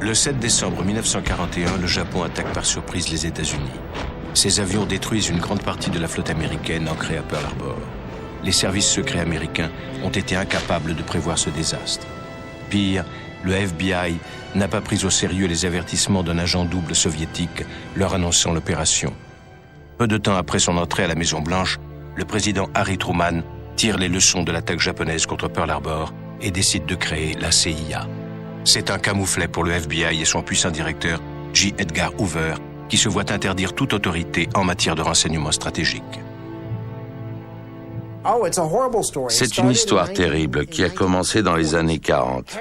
Le 7 décembre 1941, le Japon attaque par surprise les États-Unis. Ces avions détruisent une grande partie de la flotte américaine ancrée à Pearl Harbor. Les services secrets américains ont été incapables de prévoir ce désastre. Pire, le FBI n'a pas pris au sérieux les avertissements d'un agent double soviétique leur annonçant l'opération. Peu de temps après son entrée à la Maison-Blanche, le président Harry Truman tire les leçons de l'attaque japonaise contre Pearl Harbor et décide de créer la CIA. C'est un camouflet pour le FBI et son puissant directeur, J. Edgar Hoover, qui se voit interdire toute autorité en matière de renseignement stratégique. C'est une histoire terrible qui a commencé dans les années 40.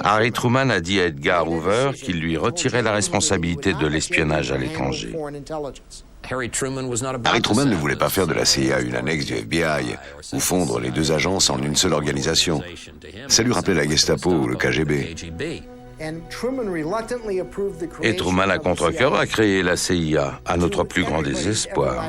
Harry Truman a dit à Edgar Hoover qu'il lui retirait la responsabilité de l'espionnage à l'étranger. Harry Truman ne voulait pas faire de la CIA une annexe du FBI ou fondre les deux agences en une seule organisation. Ça lui rappelait la Gestapo ou le KGB. Et Truman, à contre-cœur, a créé la CIA, à notre plus grand désespoir.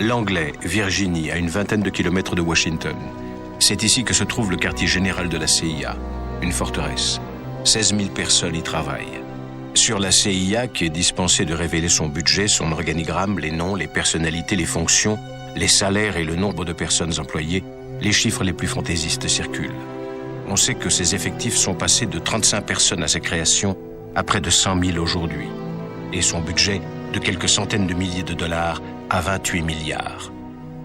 Langley, Virginie, à une vingtaine de kilomètres de Washington. C'est ici que se trouve le quartier général de la CIA, une forteresse. 16 000 personnes y travaillent. Sur la CIA, qui est dispensée de révéler son budget, son organigramme, les noms, les personnalités, les fonctions, les salaires et le nombre de personnes employées, les chiffres les plus fantaisistes circulent. On sait que ses effectifs sont passés de 35 personnes à sa création à près de 100 000 aujourd'hui. Et son budget, de quelques centaines de milliers de dollars à 28 milliards.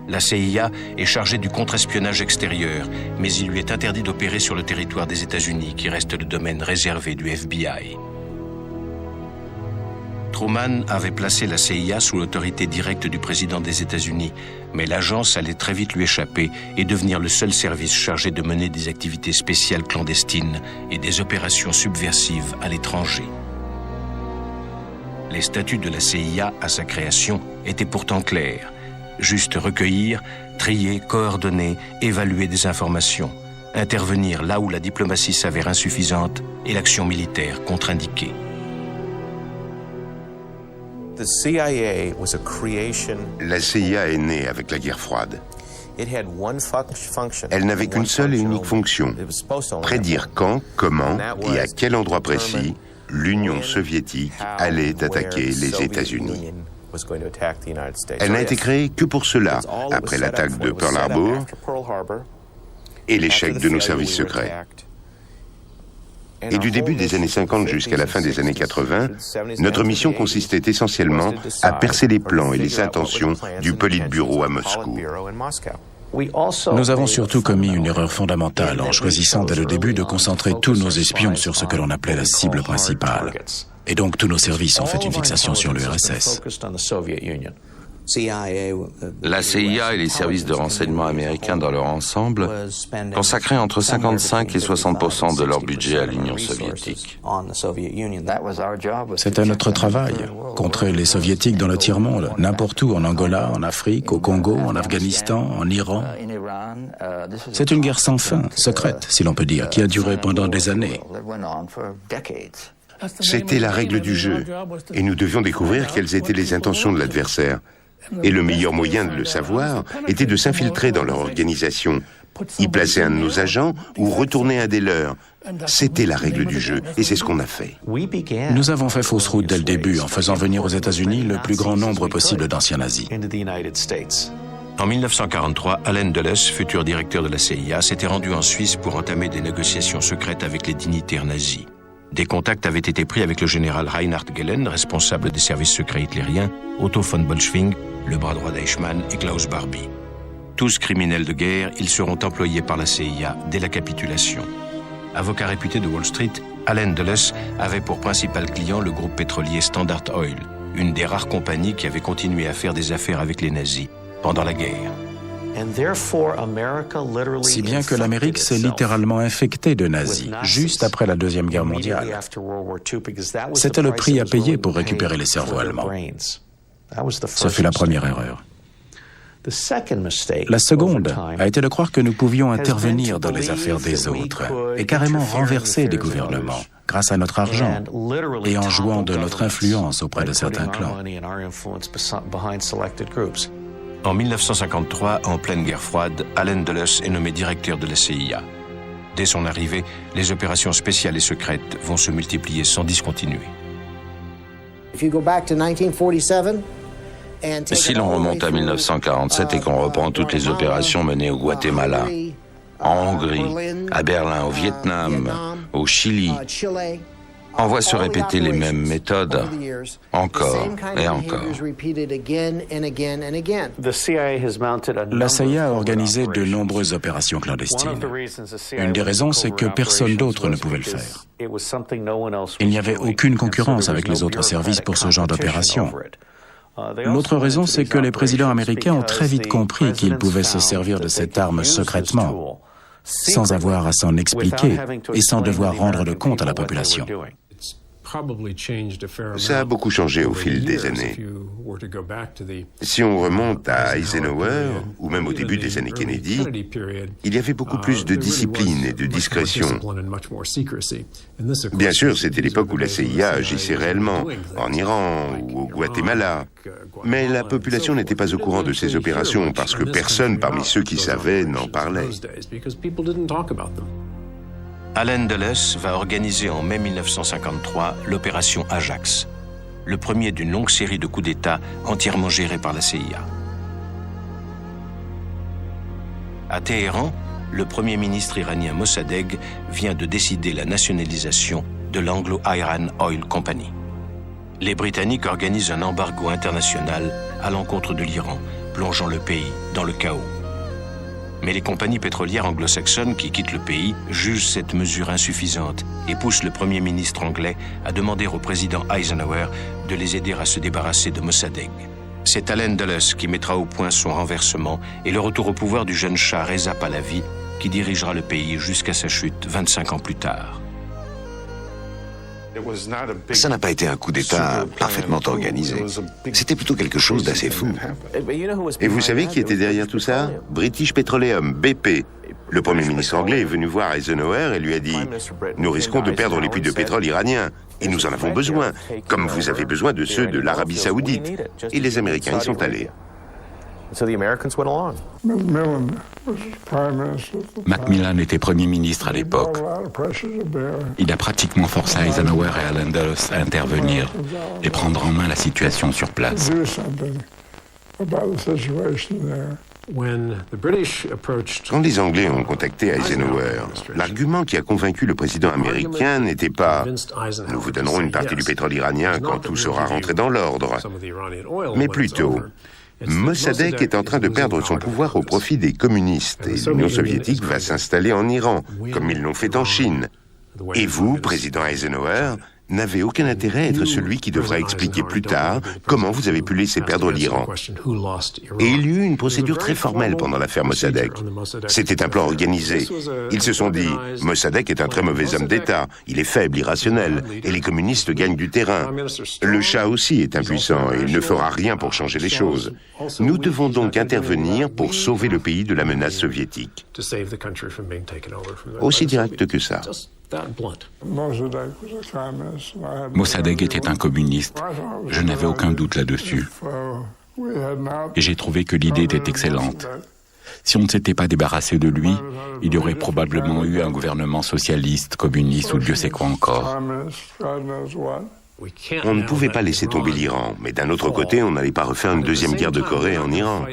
La CIA est chargée du contre-espionnage extérieur, mais il lui est interdit d'opérer sur le territoire des États-Unis, qui reste le domaine réservé du FBI. Truman avait placé la CIA sous l'autorité directe du président des États-Unis, mais l'agence allait très vite lui échapper et devenir le seul service chargé de mener des activités spéciales clandestines et des opérations subversives à l'étranger. Les statuts de la CIA à sa création étaient pourtant clairs. Juste recueillir, trier, coordonner, évaluer des informations, intervenir là où la diplomatie s'avère insuffisante et l'action militaire contre-indiquée. La CIA est née avec la guerre froide. Elle n'avait qu'une seule et unique fonction, prédire quand, comment et à quel endroit précis l'Union soviétique allait attaquer les États-Unis. Elle n'a été créée que pour cela, après l'attaque de Pearl Harbor et l'échec de nos services secrets. Et du début des années 50 jusqu'à la fin des années 80, notre mission consistait essentiellement à percer les plans et les intentions du Politburo à Moscou. Nous avons surtout commis une erreur fondamentale en choisissant dès le début de concentrer tous nos espions sur ce que l'on appelait la cible principale. Et donc tous nos services ont fait une fixation sur l'URSS. La CIA et les services de renseignement américains dans leur ensemble consacraient entre 55 et 60% de leur budget à l'Union soviétique. C'était notre travail, contrer les soviétiques dans le tiers-monde, n'importe où, en Angola, en Afrique, au Congo, en Afghanistan, en Iran. C'est une guerre sans fin, secrète, si l'on peut dire, qui a duré pendant des années. C'était la règle du jeu, et nous devions découvrir quelles étaient les intentions de l'adversaire. Et le meilleur moyen de le savoir était de s'infiltrer dans leur organisation, y placer un de nos agents ou retourner un des leurs. C'était la règle du jeu, et c'est ce qu'on a fait. Nous avons fait fausse route dès le début en faisant venir aux États-Unis le plus grand nombre possible d'anciens nazis. En 1943, Allen Dulles, futur directeur de la CIA, s'était rendu en Suisse pour entamer des négociations secrètes avec les dignitaires nazis. Des contacts avaient été pris avec le général Reinhard Gehlen, responsable des services secrets hitlériens, Otto von Bolschwing, le bras droit d'Eichmann, et Klaus Barbie. Tous criminels de guerre, ils seront employés par la CIA dès la capitulation. Avocat réputé de Wall Street, Allen Dulles avait pour principal client le groupe pétrolier Standard Oil, une des rares compagnies qui avait continué à faire des affaires avec les nazis pendant la guerre. Si bien que l'Amérique s'est littéralement infectée de nazis, juste après la Deuxième Guerre mondiale. C'était le prix à payer pour récupérer les cerveaux allemands. Ce fut la première erreur. La seconde a été de croire que nous pouvions intervenir dans les affaires des autres et carrément renverser des gouvernements. grâce à notre argent et en jouant de notre influence auprès de certains clans. En 1953, en pleine guerre froide, Allen Dulles est nommé directeur de la CIA. Dès son arrivée, les opérations spéciales et secrètes vont se multiplier sans discontinuer. Si l'on remonte à 1947 et qu'on reprend toutes les opérations menées au Guatemala, en Hongrie, à Berlin, au Vietnam, au Chili, on voit se répéter les mêmes méthodes, encore et encore. La CIA a organisé de nombreuses opérations clandestines. Une des raisons, c'est que personne d'autre ne pouvait le faire. Il n'y avait aucune concurrence avec les autres services pour ce genre d'opération. L'autre raison, c'est que les présidents américains ont très vite compris qu'ils pouvaient se servir de cette arme secrètement, sans avoir à s'en expliquer et sans devoir rendre de compte à la population. Ça a beaucoup changé au fil des années. Si on remonte à Eisenhower, ou même au début des années Kennedy, il y avait beaucoup plus de discipline et de discrétion. Bien sûr, c'était l'époque où la CIA agissait réellement, en Iran ou au Guatemala. Mais la population n'était pas au courant de ces opérations parce que personne parmi ceux qui savaient n'en parlait. Allen Dulles va organiser en mai 1953 l'opération Ajax, le premier d'une longue série de coups d'État entièrement gérés par la CIA. À Téhéran, le premier ministre iranien Mossadegh vient de décider la nationalisation de l'Anglo-Iran Oil Company. Les Britanniques organisent un embargo international à l'encontre de l'Iran, plongeant le pays dans le chaos. Mais les compagnies pétrolières anglo-saxonnes qui quittent le pays jugent cette mesure insuffisante et poussent le Premier ministre anglais à demander au président Eisenhower de les aider à se débarrasser de Mossadegh. C'est Allen Dulles qui mettra au point son renversement et le retour au pouvoir du jeune Shah Reza Pahlavi qui dirigera le pays jusqu'à sa chute 25 ans plus tard. Ça n'a pas été un coup d'État parfaitement organisé. C'était plutôt quelque chose d'assez fou. Et vous savez qui était derrière tout ça? British Petroleum, BP. Le Premier ministre anglais est venu voir Eisenhower et lui a dit « Nous risquons de perdre les puits de pétrole iraniens, et nous en avons besoin, comme vous avez besoin de ceux de l'Arabie Saoudite. » Et les Américains y sont allés. Macmillan était Premier ministre à l'époque. Il a pratiquement forcé Eisenhower et Allen Dulles à intervenir et prendre en main la situation sur place. Quand les Anglais ont contacté Eisenhower, l'argument qui a convaincu le président américain n'était pas « Nous vous donnerons une partie du pétrole iranien quand tout sera rentré dans l'ordre », mais plutôt « Mossadegh est en train de perdre son pouvoir au profit des communistes et l'Union soviétique va s'installer en Iran, comme ils l'ont fait en Chine. Et vous, président Eisenhower, n'avez aucun intérêt à être celui qui devra expliquer plus tard comment vous avez pu laisser perdre l'Iran. » Et il y eut une procédure très formelle pendant l'affaire Mossadegh. C'était un plan organisé. Ils se sont dit « Mossadegh est un très mauvais homme d'État, il est faible, irrationnel, et les communistes gagnent du terrain. Le Shah aussi est impuissant et il ne fera rien pour changer les choses. Nous devons donc intervenir pour sauver le pays de la menace soviétique. » Aussi direct que ça. Mossadegh était un communiste. Je n'avais aucun doute là-dessus. Et j'ai trouvé que l'idée était excellente. Si on ne s'était pas débarrassé de lui, il y aurait probablement eu un gouvernement socialiste, communiste ou Dieu sait quoi encore. On ne pouvait pas laisser tomber l'Iran, mais d'un autre côté, on n'allait pas refaire une deuxième guerre de Corée en Iran.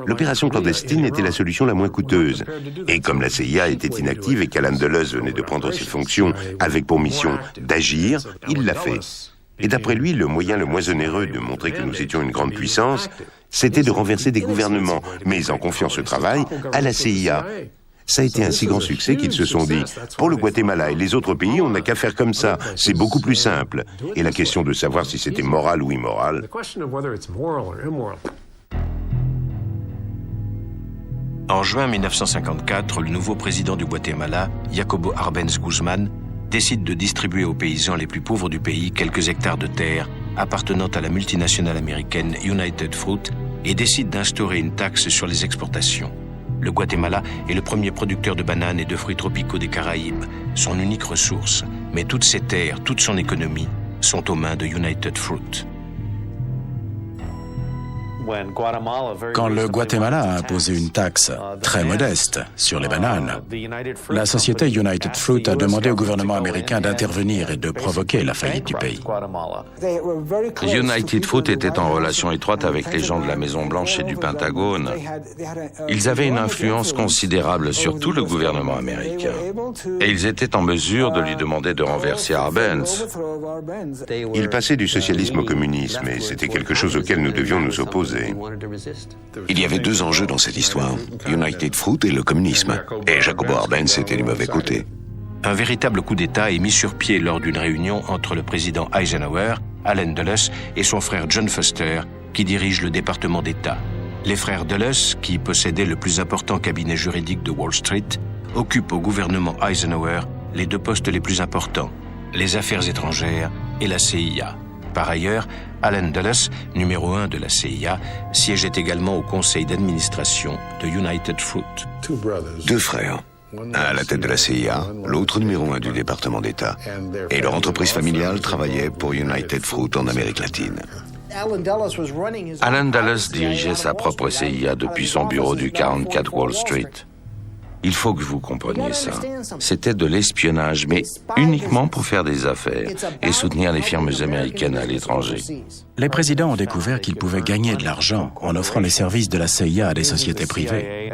L'opération clandestine était la solution la moins coûteuse. Et comme la CIA était inactive et qu'Allen Dulles venait de prendre ses fonctions avec pour mission d'agir, il l'a fait. Et d'après lui, le moyen le moins onéreux de montrer que nous étions une grande puissance, c'était de renverser des gouvernements, mais en confiant ce travail à la CIA. Ça a été un si grand succès qu'ils se sont dit « Pour le Guatemala et les autres pays, on n'a qu'à faire comme ça, c'est beaucoup plus simple. » Et la question de savoir si c'était moral ou immoral... En juin 1954, le nouveau président du Guatemala, Jacobo Arbenz Guzman, décide de distribuer aux paysans les plus pauvres du pays quelques hectares de terre appartenant à la multinationale américaine United Fruit et décide d'instaurer une taxe sur les exportations. Le Guatemala est le premier producteur de bananes et de fruits tropicaux des Caraïbes, son unique ressource, Mais toutes ses terres, toute son économie sont aux mains de United Fruit. Quand le Guatemala a imposé une taxe très modeste sur les bananes, la société United Fruit a demandé au gouvernement américain d'intervenir et de provoquer la faillite du pays. United Fruit était en relation étroite avec les gens de la Maison-Blanche et du Pentagone. Ils avaient une influence considérable sur tout le gouvernement américain. Et ils étaient en mesure de lui demander de renverser Arbenz. Il passait du socialisme au communisme et c'était quelque chose auquel nous devions nous opposer. Il y avait deux enjeux dans cette histoire, United Fruit et le communisme. Et Jacobo Arbenz était du mauvais côté. Un véritable coup d'État est mis sur pied lors d'une réunion entre le président Eisenhower, Allen Dulles et son frère John Foster, qui dirige le département d'État. Les frères Dulles, qui possédaient le plus important cabinet juridique de Wall Street, occupent au gouvernement Eisenhower les deux postes les plus importants, les affaires étrangères et la CIA. Par ailleurs, Allen Dulles, numéro 1 de la CIA, siégeait également au conseil d'administration de United Fruit. Deux frères, un à la tête de la CIA, l'autre numéro 1 du département d'État. Et leur entreprise familiale travaillait pour United Fruit en Amérique latine. Allen Dulles dirigeait sa propre CIA depuis son bureau du 44 Wall Street. Il faut que vous compreniez ça. C'était de l'espionnage, mais uniquement pour faire des affaires et soutenir les firmes américaines à l'étranger. Les présidents ont découvert qu'ils pouvaient gagner de l'argent en offrant les services de la CIA à des sociétés privées.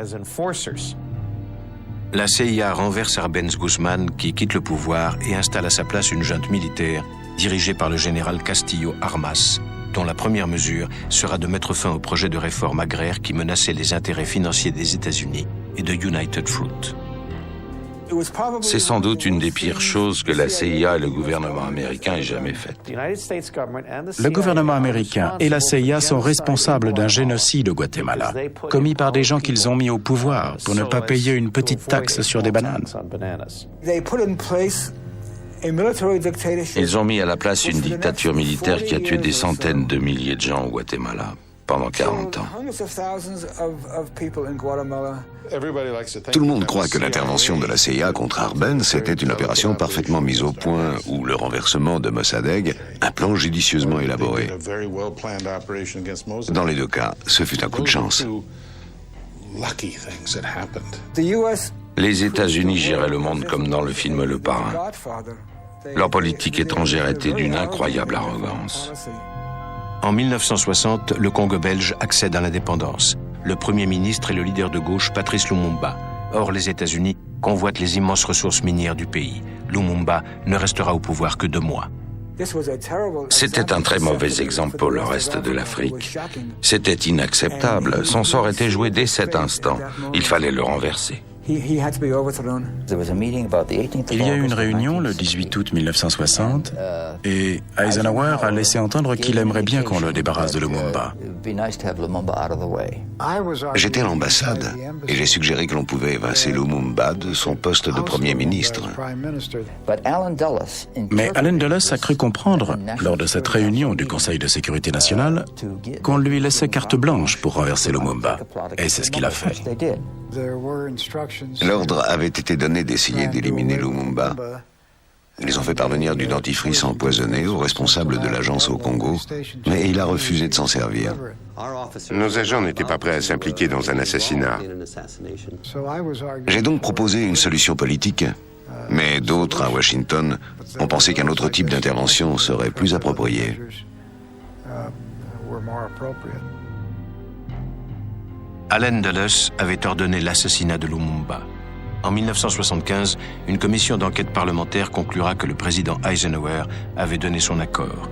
La CIA renverse Arbenz Guzman, qui quitte le pouvoir et installe à sa place une junte militaire dirigée par le général Castillo Armas, dont la première mesure sera de mettre fin au projet de réforme agraire qui menaçait les intérêts financiers des États-Unis et de United Fruit. C'est sans doute une des pires choses que la CIA et le gouvernement américain aient jamais faites. Le gouvernement américain et la CIA sont responsables d'un génocide au Guatemala, commis par des gens qu'ils ont mis au pouvoir pour ne pas payer une petite taxe sur des bananes. Ils ont mis à la place une dictature militaire qui a tué des centaines de milliers de gens au Guatemala pendant 40 ans. Tout le monde croit que l'intervention de la CIA contre Arbenz était une opération parfaitement mise au point ou le renversement de Mossadegh, un plan judicieusement élaboré. Dans les deux cas, ce fut un coup de chance. Les États-Unis géraient le monde comme dans le film Le Parrain. Leur politique étrangère était d'une incroyable arrogance. En 1960, le Congo belge accède à l'indépendance. Le Premier ministre est le leader de gauche Patrice Lumumba. Or, les États-Unis convoitent les immenses ressources minières du pays. Lumumba ne restera au pouvoir que 2 mois. C'était un très mauvais exemple pour le reste de l'Afrique. C'était inacceptable. Son sort était joué dès cet instant. Il fallait le renverser. Il y a eu une réunion le 18 août 1960 et Eisenhower a laissé entendre qu'il aimerait bien qu'on le débarrasse de Lumumba. J'étais à l'ambassade et j'ai suggéré que l'on pouvait évincer Lumumba de son poste de Premier ministre. Mais Allen Dulles a cru comprendre, lors de cette réunion du Conseil de sécurité nationale, qu'on lui laissait carte blanche pour renverser Lumumba. Et c'est ce qu'il a fait. L'ordre avait été donné d'essayer d'éliminer Lumumba. Ils ont fait parvenir du dentifrice empoisonné au responsable de l'agence au Congo, mais il a refusé de s'en servir. Nos agents n'étaient pas prêts à s'impliquer dans un assassinat. J'ai donc proposé une solution politique, mais d'autres à Washington ont pensé qu'un autre type d'intervention serait plus approprié. Allen Dulles avait ordonné l'assassinat de Lumumba. En 1975, une commission d'enquête parlementaire conclura que le président Eisenhower avait donné son accord.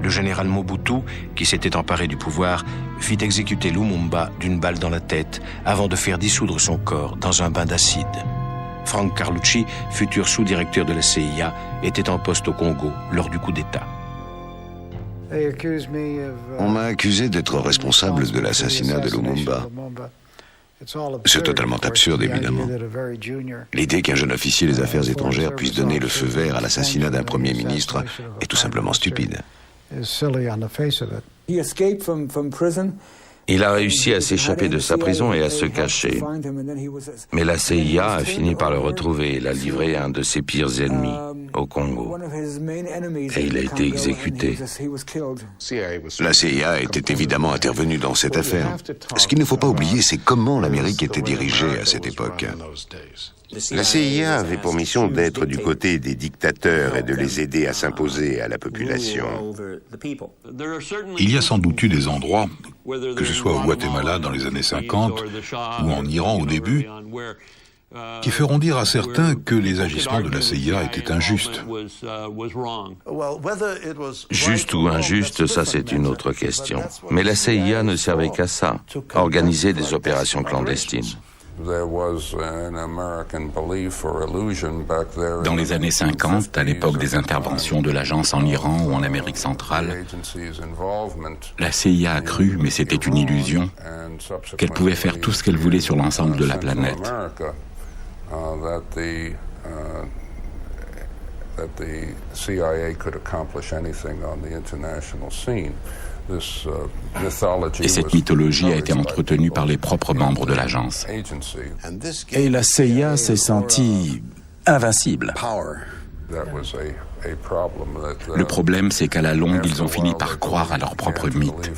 Le général Mobutu, qui s'était emparé du pouvoir, fit exécuter Lumumba d'une balle dans la tête avant de faire dissoudre son corps dans un bain d'acide. Frank Carlucci, futur sous-directeur de la CIA, était en poste au Congo lors du coup d'État. On m'a accusé d'être responsable de l'assassinat de Lumumba. C'est totalement absurde, évidemment. L'idée qu'un jeune officier des affaires étrangères puisse donner le feu vert à l'assassinat d'un Premier ministre est tout simplement stupide. Il a réussi à s'échapper de sa prison et à se cacher. Mais la CIA a fini par le retrouver et l'a livré à un de ses pires ennemis. au Congo. Et il a été exécuté. La CIA était évidemment intervenue dans cette affaire. Ce qu'il ne faut pas oublier, c'est comment l'Amérique était dirigée à cette époque. La CIA avait pour mission d'être du côté des dictateurs et de les aider à s'imposer à la population. Il y a sans doute eu des endroits, que ce soit au Guatemala dans les années 50 ou en Iran au début, qui feront dire à certains que les agissements de la CIA étaient injustes. Juste ou injuste, ça c'est une autre question. Mais la CIA ne servait qu'à ça, organiser des opérations clandestines. Dans les années 50, à l'époque des interventions de l'agence en Iran ou en Amérique centrale, la CIA a cru, mais c'était une illusion, qu'elle pouvait faire tout ce qu'elle voulait sur l'ensemble de la planète. Et cette mythologie a été entretenue par les propres membres de l'agence. Et la CIA s'est sentie invincible. Le problème, c'est qu'à la longue, ils ont fini par croire à leur propre mythe.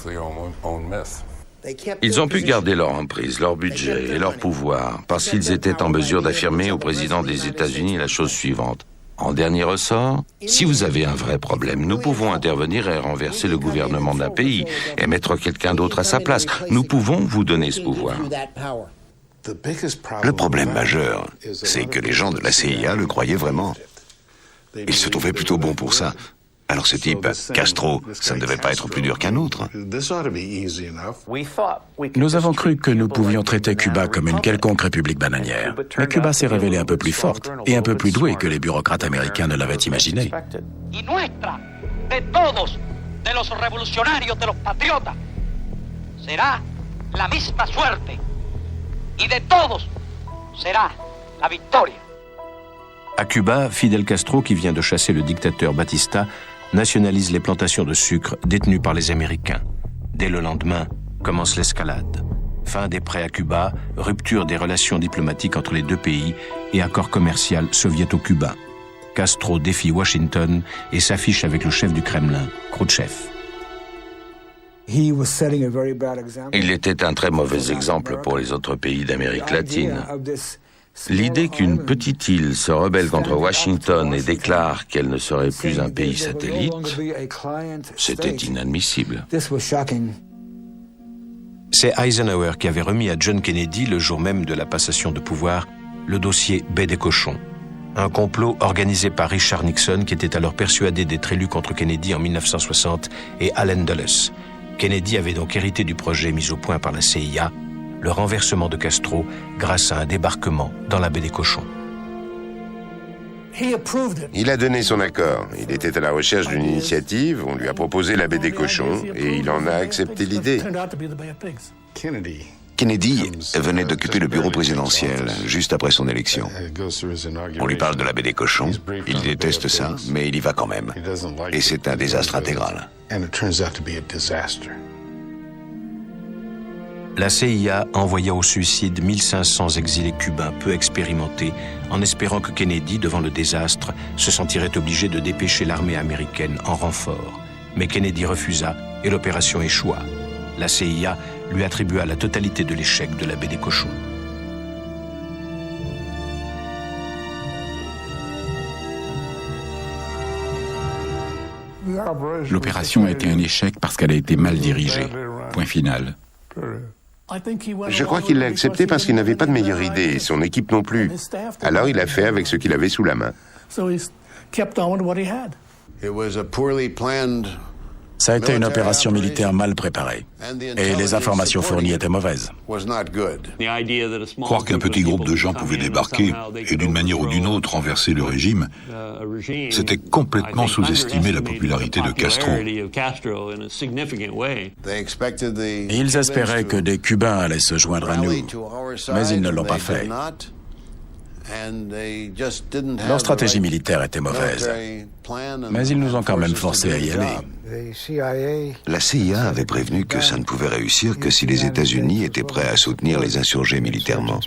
Ils ont pu garder leur emprise, leur budget et leur pouvoir parce qu'ils étaient en mesure d'affirmer au président des États-Unis la chose suivante. En dernier ressort, si vous avez un vrai problème, nous pouvons intervenir et renverser le gouvernement d'un pays et mettre quelqu'un d'autre à sa place. Nous pouvons vous donner ce pouvoir. Le problème majeur, c'est que les gens de la CIA le croyaient vraiment. Ils se trouvaient plutôt bons pour ça. Alors ce type, Castro, ça ne devait pas être plus dur qu'un autre. Nous avons cru que nous pouvions traiter Cuba comme une quelconque république bananière. Mais Cuba s'est révélée un peu plus forte et un peu plus douée que les bureaucrates américains ne l'avaient imaginé. Y nuestra, de todos, de los revolucionarios, de los patriotas, será la misma suerte. Y de todos será la victoria. À Cuba, Fidel Castro, qui vient de chasser le dictateur Batista, nationalise les plantations de sucre détenues par les Américains. Dès le lendemain, commence l'escalade. Fin des prêts à Cuba, rupture des relations diplomatiques entre les deux pays et accord commercial soviéto-cubain. Castro défie Washington et s'affiche avec le chef du Kremlin, Khrouchtchev. Il était un très mauvais exemple pour les autres pays d'Amérique latine. L'idée qu'une petite île se rebelle contre Washington et déclare qu'elle ne serait plus un pays satellite, c'était inadmissible. C'est Eisenhower qui avait remis à John Kennedy, le jour même de la passation de pouvoir, le dossier Baie des Cochons. Un complot organisé par Richard Nixon, qui était alors persuadé d'être élu contre Kennedy en 1960, et Allen Dulles. Kennedy avait donc hérité du projet mis au point par la CIA, le renversement de Castro grâce à un débarquement dans la baie des Cochons. Il a donné son accord. Il était à la recherche d'une initiative, on lui a proposé la baie des Cochons et il en a accepté l'idée. Kennedy venait d'occuper le bureau présidentiel juste après son élection. On lui parle de la baie des Cochons, il déteste ça, mais il y va quand même. Et c'est un désastre intégral. La CIA envoya au suicide 1500 exilés cubains peu expérimentés, en espérant que Kennedy, devant le désastre, se sentirait obligé de dépêcher l'armée américaine en renfort. Mais Kennedy refusa et l'opération échoua. La CIA lui attribua la totalité de l'échec de la baie des Cochons. L'opération a été un échec parce qu'elle a été mal dirigée. Point final. Je crois qu'il l'a accepté parce qu'il n'avait pas de meilleure idée, et son équipe non plus. Alors il a fait avec ce qu'il avait sous la main. Ça a été une opération militaire mal préparée. Et les informations fournies étaient mauvaises. Croire qu'un petit groupe de gens pouvait débarquer et d'une manière ou d'une autre renverser le régime, c'était complètement sous-estimer la popularité de Castro. Ils espéraient que des Cubains allaient se joindre à nous, mais ils ne l'ont pas fait. Leur stratégie militaire était mauvaise, mais ils nous ont quand même forcés à y aller. La CIA avait prévenu que ça ne pouvait réussir que si les États-Unis étaient prêts à soutenir les insurgés militairement.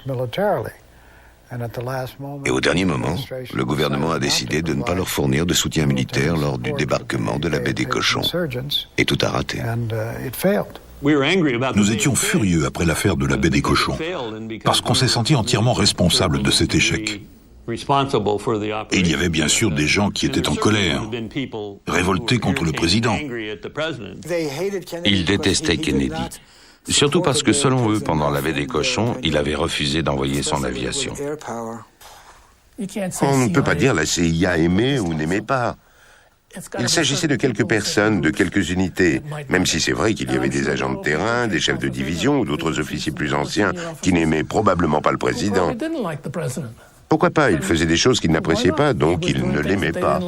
Et au dernier moment, le gouvernement a décidé de ne pas leur fournir de soutien militaire lors du débarquement de la baie des Cochons. Et tout a raté. Nous étions furieux après l'affaire de la baie des Cochons, parce qu'on s'est senti entièrement responsable de cet échec. Et il y avait bien sûr des gens qui étaient en colère, révoltés contre le président. Ils détestaient Kennedy. Surtout parce que, selon eux, pendant la baie des Cochons, il avait refusé d'envoyer son aviation. On ne peut pas dire la CIA aimait ou n'aimait pas. Il s'agissait de quelques personnes, de quelques unités, même si c'est vrai qu'il y avait des agents de terrain, des chefs de division ou d'autres officiers plus anciens qui n'aimaient probablement pas le président. Pourquoi pas? Il faisait des choses qu'ils n'appréciaient pas, donc ils ne l'aimaient pas.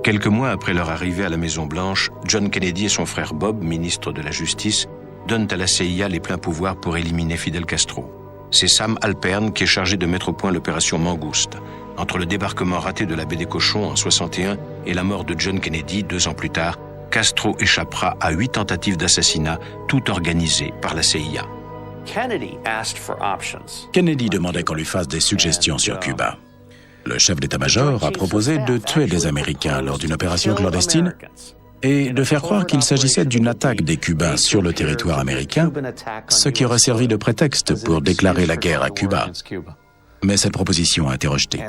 Quelques mois après leur arrivée à la Maison-Blanche, John Kennedy et son frère Bob, ministre de la Justice, donnent à la CIA les pleins pouvoirs pour éliminer Fidel Castro. C'est Sam Alpern qui est chargé de mettre au point l'opération Mangouste. Entre le débarquement raté de la baie des Cochons en 61 et la mort de John Kennedy 2 ans plus tard, Castro échappera à 8 tentatives d'assassinat, toutes organisées par la CIA. Kennedy demandait qu'on lui fasse des suggestions sur Cuba. Le chef d'état-major a proposé de tuer les Américains lors d'une opération clandestine et de faire croire qu'il s'agissait d'une attaque des Cubains sur le territoire américain, ce qui aurait servi de prétexte pour déclarer la guerre à Cuba. Mais cette proposition a été rejetée.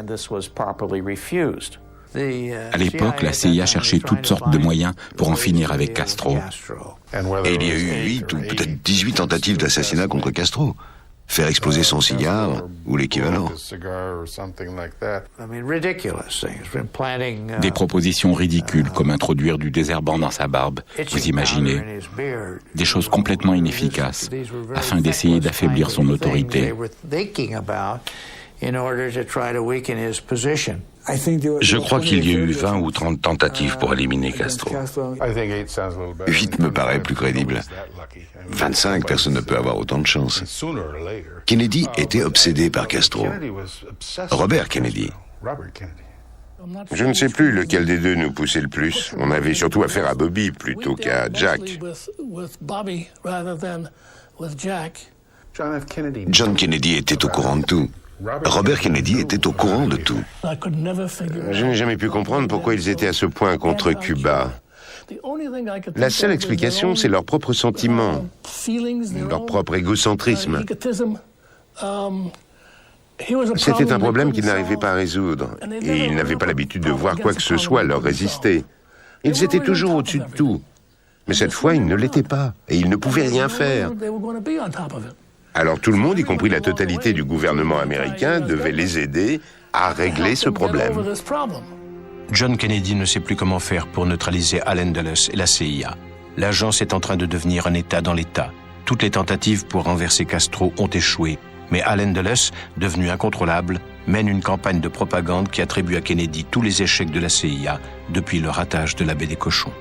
À l'époque, la CIA cherchait toutes sortes de moyens pour en finir avec Castro. Et il y a eu 8 ou peut-être 18 tentatives d'assassinat contre Castro. Faire exploser son cigare ou l'équivalent. Des propositions ridicules comme introduire du désherbant dans sa barbe, vous imaginez. Des choses complètement inefficaces, afin d'essayer d'affaiblir son autorité. Je crois qu'il y a eu 20 ou 30 tentatives pour éliminer Castro. 8 me paraît plus crédible. 25, personne ne peut avoir autant de chance. Kennedy était obsédé par Castro. Robert Kennedy. Je ne sais plus lequel des deux nous poussait le plus. On avait surtout affaire à Bobby plutôt qu'à Jack. John Kennedy était au courant de tout. Robert Kennedy était au courant de tout. Je n'ai jamais pu comprendre pourquoi ils étaient à ce point contre Cuba. La seule explication, c'est leur propre sentiment, leur propre égocentrisme. C'était un problème qu'ils n'arrivaient pas à résoudre, et ils n'avaient pas l'habitude de voir quoi que ce soit leur résister. Ils étaient toujours au-dessus de tout. Mais cette fois, ils ne l'étaient pas, et ils ne pouvaient rien faire. Alors tout le monde, y compris la totalité du gouvernement américain, devait les aider à régler ce problème. John Kennedy ne sait plus comment faire pour neutraliser Allen Dulles et la CIA. L'agence est en train de devenir un État dans l'État. Toutes les tentatives pour renverser Castro ont échoué, mais Allen Dulles, devenu incontrôlable, mène une campagne de propagande qui attribue à Kennedy tous les échecs de la CIA depuis le ratage de la baie des Cochons.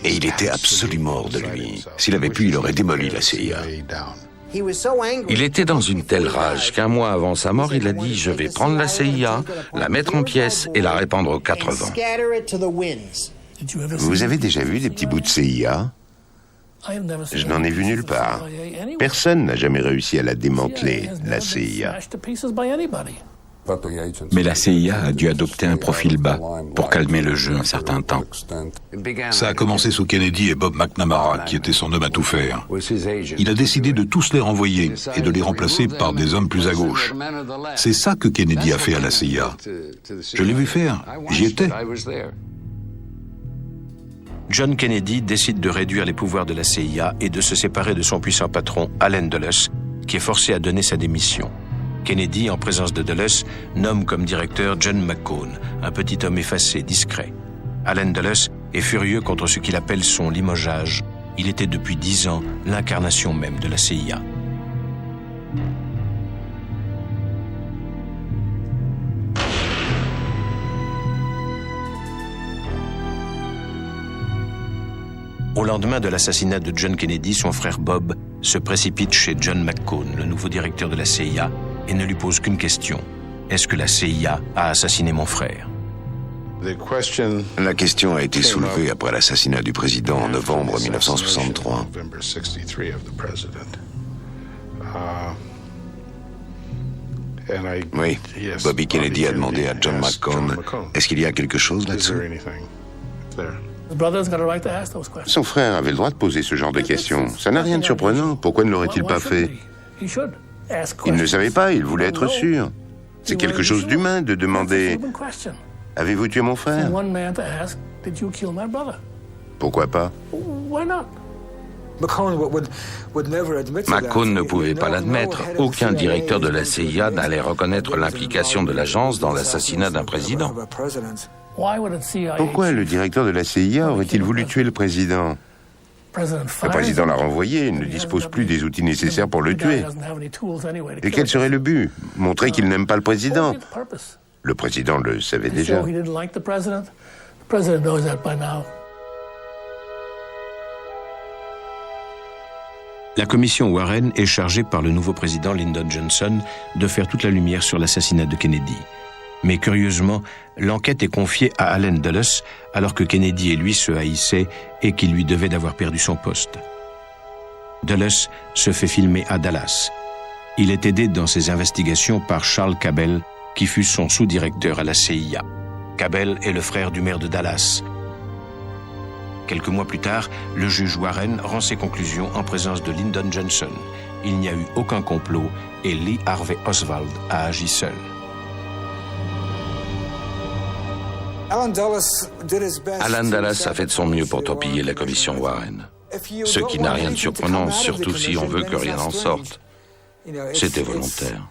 Et il était absolument hors de lui. S'il avait pu, il aurait démoli la CIA. Il était dans une telle rage qu'un mois avant sa mort, il a dit « Je vais prendre la CIA, la mettre en pièces et la répandre aux 4 vents ». Vous avez déjà vu des petits bouts de CIA? Je n'en ai vu nulle part. Personne n'a jamais réussi à la démanteler, la CIA. Mais la CIA a dû adopter un profil bas pour calmer le jeu un certain temps. Ça a commencé sous Kennedy et Bob McNamara, qui était son homme à tout faire. Il a décidé de tous les renvoyer et de les remplacer par des hommes plus à gauche. C'est ça que Kennedy a fait à la CIA. Je l'ai vu faire, j'y étais. John Kennedy décide de réduire les pouvoirs de la CIA et de se séparer de son puissant patron, Allen Dulles, qui est forcé à donner sa démission. Kennedy, en présence de Dulles, nomme comme directeur John McCone, un petit homme effacé, discret. Allen Dulles est furieux contre ce qu'il appelle son limogeage. Il était depuis 10 ans l'incarnation même de la CIA. Au lendemain de l'assassinat de John Kennedy, son frère Bob se précipite chez John McCone, le nouveau directeur de la CIA, et ne lui pose qu'une question. Est-ce que la CIA a assassiné mon frère? La question a été soulevée après l'assassinat du président en novembre 1963. Oui, Bobby Kennedy a demandé à John McCone, est-ce qu'il y a quelque chose là-dessous? Son frère avait le droit de poser ce genre de questions. Ça n'a rien de surprenant. Pourquoi ne l'aurait-il pas fait? Il ne savait pas, il voulait être sûr. C'est quelque chose d'humain de demander « Avez-vous tué mon frère ?» Pourquoi pas? McCone ne pouvait pas l'admettre. Aucun directeur de la CIA n'allait reconnaître l'implication de l'agence dans l'assassinat d'un président. Pourquoi le directeur de la CIA aurait-il voulu tuer le président? Le président l'a renvoyé, il ne dispose plus des outils nécessaires pour le tuer. Et quel serait le but? Montrer qu'il n'aime pas le président. Le président le savait déjà. La commission Warren est chargée par le nouveau président Lyndon Johnson de faire toute la lumière sur l'assassinat de Kennedy. Mais curieusement, l'enquête est confiée à Allen Dulles alors que Kennedy et lui se haïssaient et qu'il lui devait d'avoir perdu son poste. Dulles se fait filmer à Dallas. Il est aidé dans ses investigations par Charles Cabell, qui fut son sous-directeur à la CIA. Cabell est le frère du maire de Dallas. Quelques mois plus tard, le juge Warren rend ses conclusions en présence de Lyndon Johnson. Il n'y a eu aucun complot et Lee Harvey Oswald a agi seul. Alan Dulles a fait de son mieux pour torpiller la commission Warren. Ce qui n'a rien de surprenant, surtout si on veut que rien n'en sorte. C'était volontaire.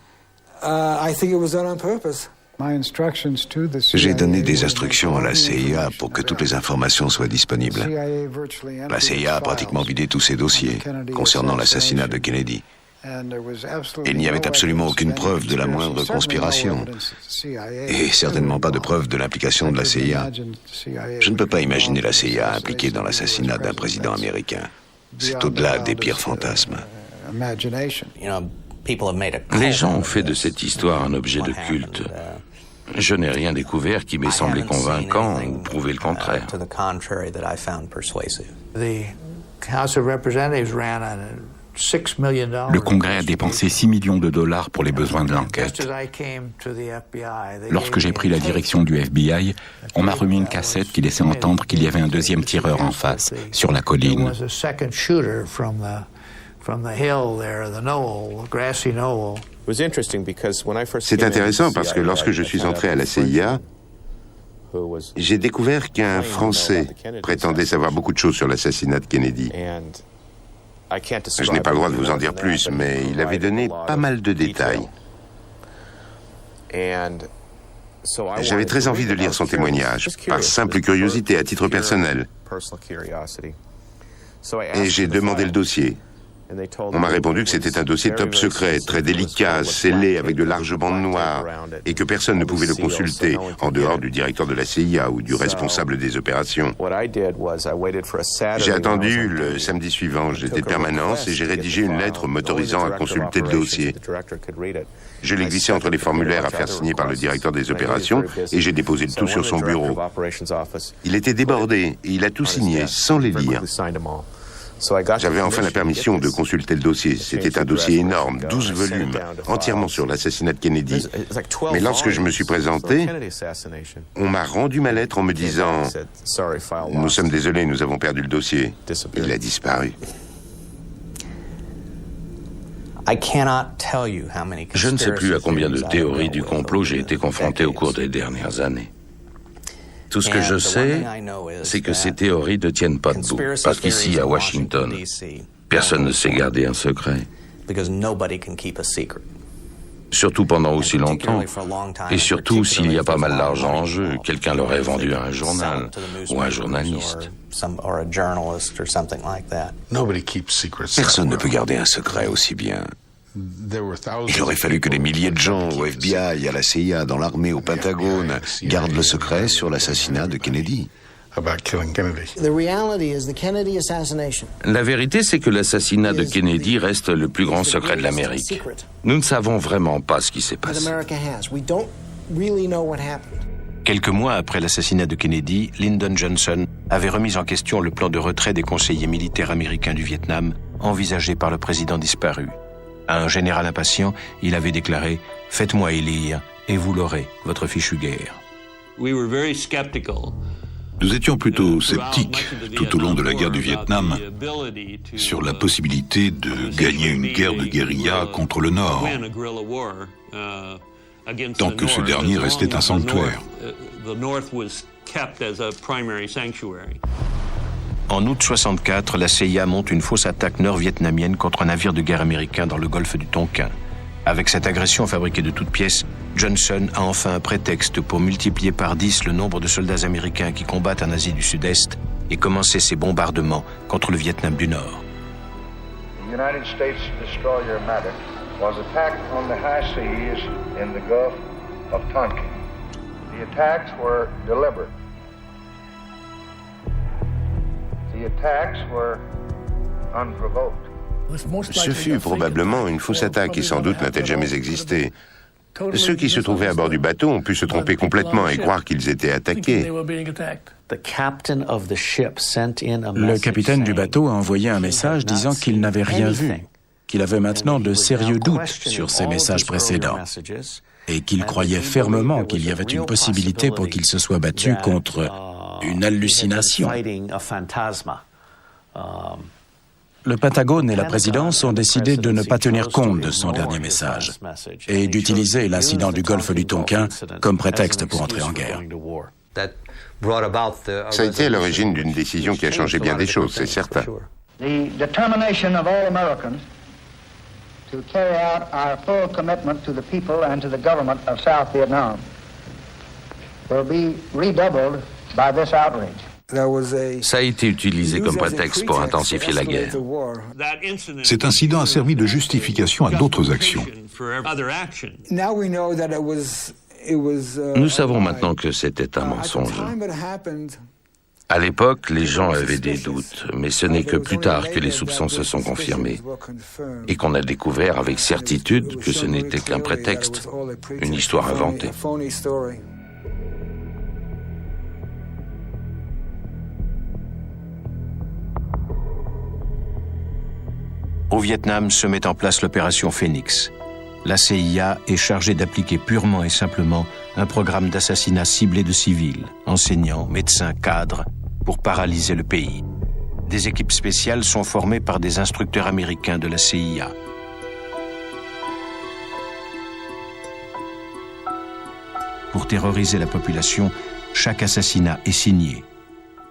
J'ai donné des instructions à la CIA pour que toutes les informations soient disponibles. La CIA a pratiquement vidé tous ses dossiers concernant l'assassinat de Kennedy. Il n'y avait absolument aucune preuve de la moindre conspiration, et certainement pas de preuve de l'implication de la CIA. Je ne peux pas imaginer la CIA impliquée dans l'assassinat d'un président américain. C'est au-delà des pires fantasmes. Les gens ont fait de cette histoire un objet de culte. Je n'ai rien découvert qui m'ait semblé convaincant ou prouvé le contraire. Le Congrès a dépensé 6 millions de dollars pour les besoins de l'enquête. Lorsque j'ai pris la direction du FBI, on m'a remis une cassette qui laissait entendre qu'il y avait un deuxième tireur en face, sur la colline. C'est intéressant parce que lorsque je suis entré à la CIA, j'ai découvert qu'un Français prétendait savoir beaucoup de choses sur l'assassinat de Kennedy. Je n'ai pas le droit de vous en dire plus, mais il avait donné pas mal de détails. J'avais très envie de lire son témoignage, par simple curiosité, à titre personnel. Et j'ai demandé le dossier. On m'a répondu que c'était un dossier top secret, très délicat, scellé avec de larges bandes noires, et que personne ne pouvait le consulter, en dehors du directeur de la CIA ou du responsable des opérations. J'ai attendu le samedi suivant, j'étais de permanence, et j'ai rédigé une lettre m'autorisant à consulter le dossier. Je l'ai glissé entre les formulaires à faire signer par le directeur des opérations, et j'ai déposé le tout sur son bureau. Il était débordé, et il a tout signé, sans les lire. J'avais enfin la permission de consulter le dossier. C'était un dossier énorme, 12 volumes, entièrement sur l'assassinat de Kennedy. Mais lorsque je me suis présenté, on m'a rendu ma lettre en me disant « Nous sommes désolés, nous avons perdu le dossier. » Il a disparu. Je ne sais plus à combien de théories du complot j'ai été confronté au cours des dernières années. Tout ce que je sais, c'est que ces théories ne tiennent pas debout. Parce qu'ici, à Washington, personne ne sait garder un secret. Surtout pendant aussi longtemps. Et surtout, s'il y a pas mal d'argent en jeu, quelqu'un l'aurait vendu à un journal ou à un journaliste. Personne ne peut garder un secret aussi bien. Il aurait fallu que des milliers de gens au FBI, à la CIA, dans l'armée, au Pentagone, gardent le secret sur l'assassinat de Kennedy. La vérité, c'est que l'assassinat de Kennedy reste le plus grand secret de l'Amérique. Nous ne savons vraiment pas ce qui s'est passé. Quelques mois après l'assassinat de Kennedy, Lyndon Johnson avait remis en question le plan de retrait des conseillers militaires américains du Vietnam envisagé par le président disparu. À un général impatient, il avait déclaré « Faites-moi élire et vous l'aurez, votre fichue guerre ». Nous étions plutôt sceptiques tout au long de la guerre du Vietnam sur la possibilité de gagner une guerre de guérilla contre le Nord, tant que ce dernier restait un sanctuaire. En août 64, la CIA monte une fausse attaque nord-vietnamienne contre un navire de guerre américain dans le golfe du Tonkin. Avec cette agression fabriquée de toutes pièces, Johnson a enfin un prétexte pour multiplier par 10 le nombre de soldats américains qui combattent en Asie du Sud-Est et commencer ses bombardements contre le Vietnam du Nord. The United States destroyer Maddox was attacked on the high seas in the Gulf of Tonkin. The attacks were deliberate. The attacks were unprovoked. Ce fut probablement une fausse attaque et sans doute n'a-t-elle jamais existé. Ceux qui se trouvaient à bord du bateau ont pu se tromper complètement et croire qu'ils étaient attaqués. Le capitaine du bateau a envoyé un message disant qu'il n'avait rien vu, qu'il avait maintenant de sérieux doutes sur ses messages précédents et qu'il croyait fermement qu'il y avait une possibilité pour qu'il se soit battu contre une hallucination. Le Pentagone et la présidence ont décidé de ne pas tenir compte de son dernier message et d'utiliser l'incident du golfe du Tonkin comme prétexte pour entrer en guerre. Ça a été à l'origine d'une décision qui a changé bien des choses, c'est certain. The determination of all Americans to carry out our full commitment to the people and to the government of South Vietnam will be redoubled by this outrage. Ça a été utilisé comme prétexte pour intensifier la guerre. Cet incident a servi de justification à d'autres actions. Nous savons maintenant que c'était un mensonge. À l'époque, les gens avaient des doutes, mais ce n'est que plus tard que les soupçons se sont confirmés et qu'on a découvert avec certitude que ce n'était qu'un prétexte, une histoire inventée. Au Vietnam se met en place l'opération Phoenix. La CIA est chargée d'appliquer purement et simplement un programme d'assassinat ciblé de civils, enseignants, médecins, cadres, pour paralyser le pays. Des équipes spéciales sont formées par des instructeurs américains de la CIA. Pour terroriser la population, chaque assassinat est signé.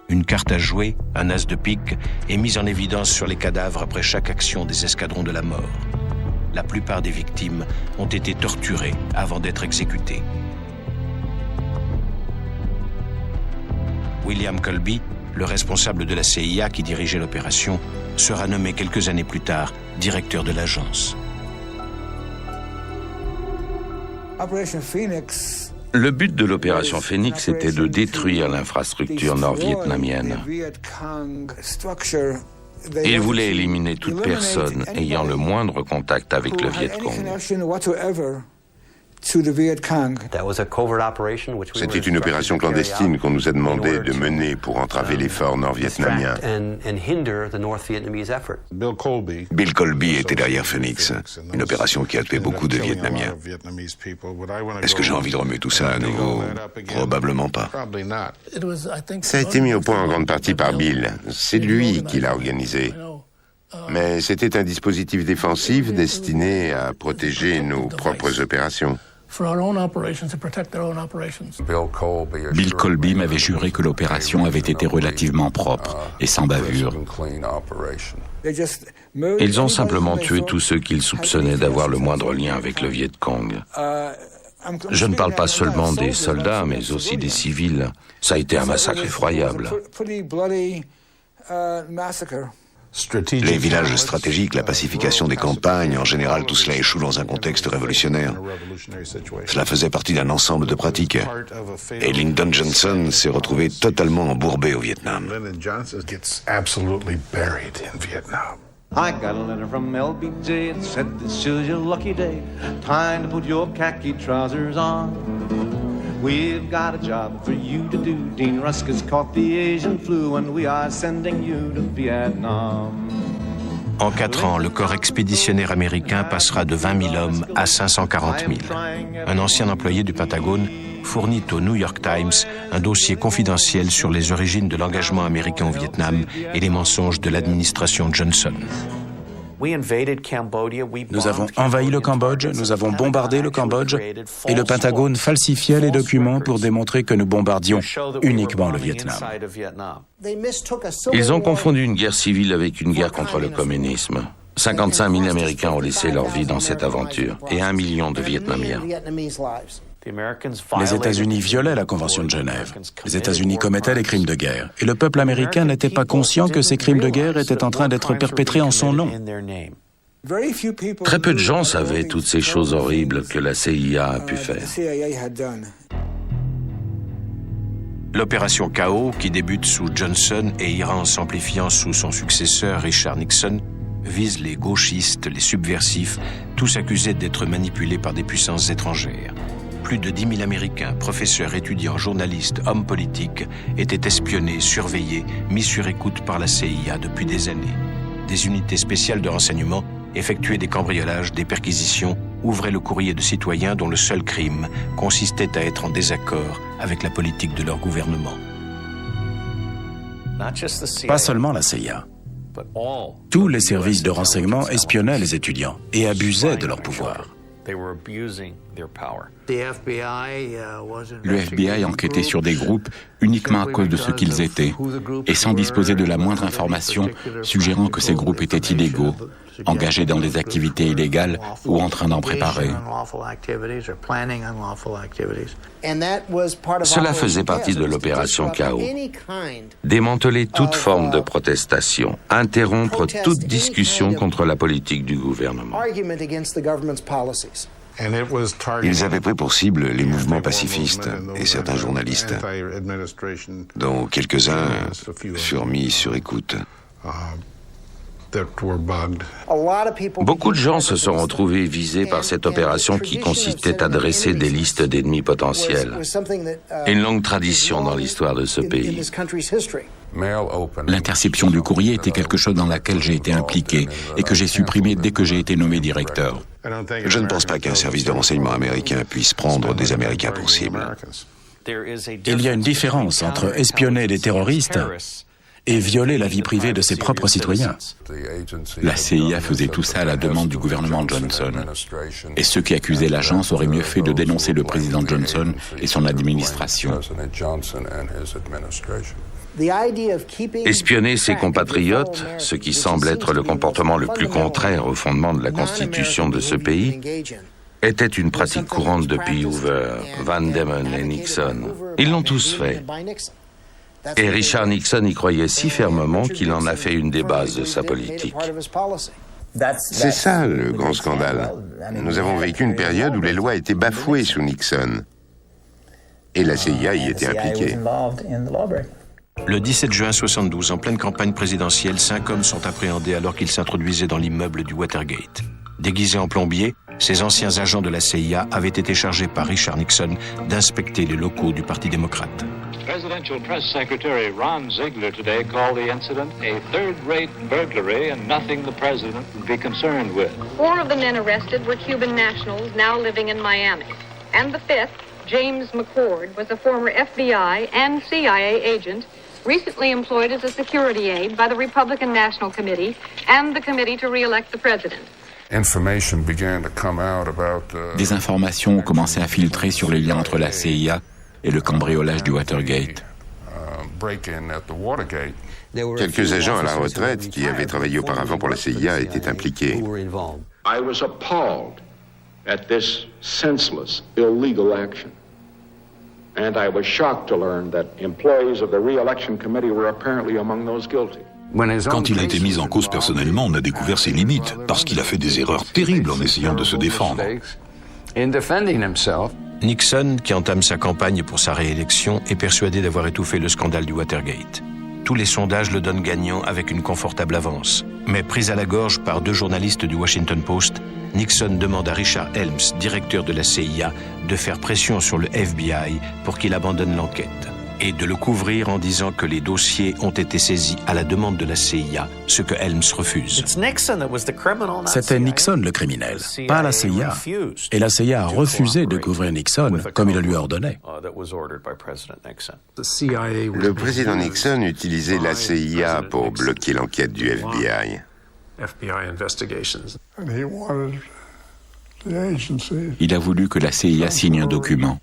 Une carte à jouer, un as de pique, est mise en évidence sur les cadavres après chaque action des escadrons de la mort. La plupart des victimes ont été torturées avant d'être exécutées. William Colby, le responsable de la CIA qui dirigeait l'opération, sera nommé quelques années plus tard directeur de l'agence. Le but de l'opération Phoenix était de détruire l'infrastructure nord-vietnamienne. Ils voulaient éliminer toute personne ayant le moindre contact avec le Viet Cong. C'était une opération clandestine qu'on nous a demandé de mener pour entraver l'effort nord-vietnamien. Bill Colby était derrière Phoenix, une opération qui a tué beaucoup de Vietnamiens. Est-ce que j'ai envie de remuer tout ça à nouveau? Probablement pas. Ça a été mis au point en grande partie par Bill. C'est lui qui l'a organisé. Mais c'était un dispositif défensif destiné à protéger nos propres opérations. Bill Colby m'avait juré que l'opération avait été relativement propre et sans bavure. Ils ont simplement tué tous ceux qu'ils soupçonnaient d'avoir le moindre lien avec le Viet Cong. Je ne parle pas seulement des soldats, mais aussi des civils. Ça a été un massacre effroyable. Les villages stratégiques, la pacification des campagnes, en général, tout cela échoue dans un contexte révolutionnaire. Cela faisait partie d'un ensemble de pratiques. Et Lyndon Johnson s'est retrouvé totalement embourbé au Vietnam. I got a letter from LBJ. It said this is your lucky day. Time to put your khaki trousers on. We've got a job for you to do. Dean Rusk has caught the Asian flu and we are sending you to Vietnam. En 4 ans, le corps expéditionnaire américain passera de 20 000 hommes à 540 000. Un ancien employé du Pentagone fournit au New York Times un dossier confidentiel sur les origines de l'engagement américain au Vietnam et les mensonges de l'administration Johnson. Nous avons envahi le Cambodge, nous avons bombardé le Cambodge, et le Pentagone falsifiait les documents pour démontrer que nous bombardions uniquement le Vietnam. Ils ont confondu une guerre civile avec une guerre contre le communisme. 55 000 Américains ont laissé leur vie dans cette aventure, et 1 million de Vietnamiens. Les États-Unis violaient la Convention de Genève. Les États-Unis commettaient des crimes de guerre. Et le peuple américain n'était pas conscient que ces crimes de guerre étaient en train d'être perpétrés en son nom. Très peu de gens savaient toutes ces choses horribles que la CIA a pu faire. L'opération Chaos, qui débute sous Johnson et ira en s'amplifiant sous son successeur Richard Nixon, vise les gauchistes, les subversifs, tous accusés d'être manipulés par des puissances étrangères. Plus de 10 000 Américains, professeurs, étudiants, journalistes, hommes politiques, étaient espionnés, surveillés, mis sur écoute par la CIA depuis des années. Des unités spéciales de renseignement effectuaient des cambriolages, des perquisitions, ouvraient le courrier de citoyens dont le seul crime consistait à être en désaccord avec la politique de leur gouvernement. Pas seulement la CIA. Tous les services de renseignement espionnaient les étudiants et abusaient de leur pouvoir. Le FBI enquêtait sur des groupes uniquement à cause de ce qu'ils étaient et sans disposer de la moindre information suggérant que ces groupes étaient illégaux, engagés dans des activités illégales ou en train d'en préparer. Cela faisait partie de l'opération Chaos. Démanteler toute forme de protestation, interrompre toute discussion contre la politique du gouvernement. Ils avaient pris pour cible les mouvements pacifistes et certains journalistes, dont quelques-uns furent mis sur écoute. Beaucoup de gens se sont retrouvés visés par cette opération qui consistait à dresser des listes d'ennemis potentiels. Une longue tradition dans l'histoire de ce pays. L'interception du courrier était quelque chose dans laquelle j'ai été impliqué et que j'ai supprimé dès que j'ai été nommé directeur. Je ne pense pas qu'un service de renseignement américain puisse prendre des Américains pour cible. Il y a une différence entre espionner des terroristes et violer la vie privée de ses propres citoyens. La CIA faisait tout ça à la demande du gouvernement Johnson. Et ceux qui accusaient l'agence auraient mieux fait de dénoncer le président Johnson et son administration. Espionner ses compatriotes, ce qui semble être le comportement le plus contraire au fondement de la Constitution de ce pays, était une pratique courante depuis Hoover, Van Demon et Nixon. Ils l'ont tous fait. Et Richard Nixon y croyait si fermement qu'il en a fait une des bases de sa politique. C'est ça le grand scandale. Nous avons vécu une période où les lois étaient bafouées sous Nixon. Et la CIA y était impliquée. Le 17 juin 1972, en pleine campagne présidentielle, 5 hommes sont appréhendés alors qu'ils s'introduisaient dans l'immeuble du Watergate. Déguisés en plombiers, ces anciens agents de la CIA avaient été chargés par Richard Nixon d'inspecter les locaux du Parti démocrate. Presidential Press Secretary Ron Ziegler today called the incident a third-rate burglary and nothing the president would be concerned with. 4 of the men arrested were Cuban nationals now living in Miami. And the 5th, James McCord, was a former FBI and CIA agent recently employed as a security aide by the Republican National Committee and the Committee to re-elect the president. Des informations ont commencé à filtrer sur les liens entre la CIA et le cambriolage du Watergate. Quelques agents à la retraite qui avaient travaillé auparavant pour la CIA étaient impliqués. I was appalled at this senseless, illegal action. And I was shocked to learn that employees of the re-election committee were apparently among those guilty. Quand il a été mis en cause personnellement, on a découvert ses limites, parce qu'il a fait des erreurs terribles en essayant de se défendre. Nixon, qui entame sa campagne pour sa réélection, est persuadé d'avoir étouffé le scandale du Watergate. Tous les sondages le donnent gagnant avec une confortable avance. Mais pris à la gorge par 2 journalistes du Washington Post, Nixon demande à Richard Helms, directeur de la CIA, de faire pression sur le FBI pour qu'il abandonne l'enquête. et de le couvrir en disant que les dossiers ont été saisis à la demande de la CIA, ce que Helms refuse. C'était Nixon le criminel, pas la CIA. Et la CIA a refusé de couvrir Nixon comme il le lui ordonnait. Le président Nixon utilisait la CIA pour bloquer l'enquête du FBI. Il a voulu que la CIA signe un document.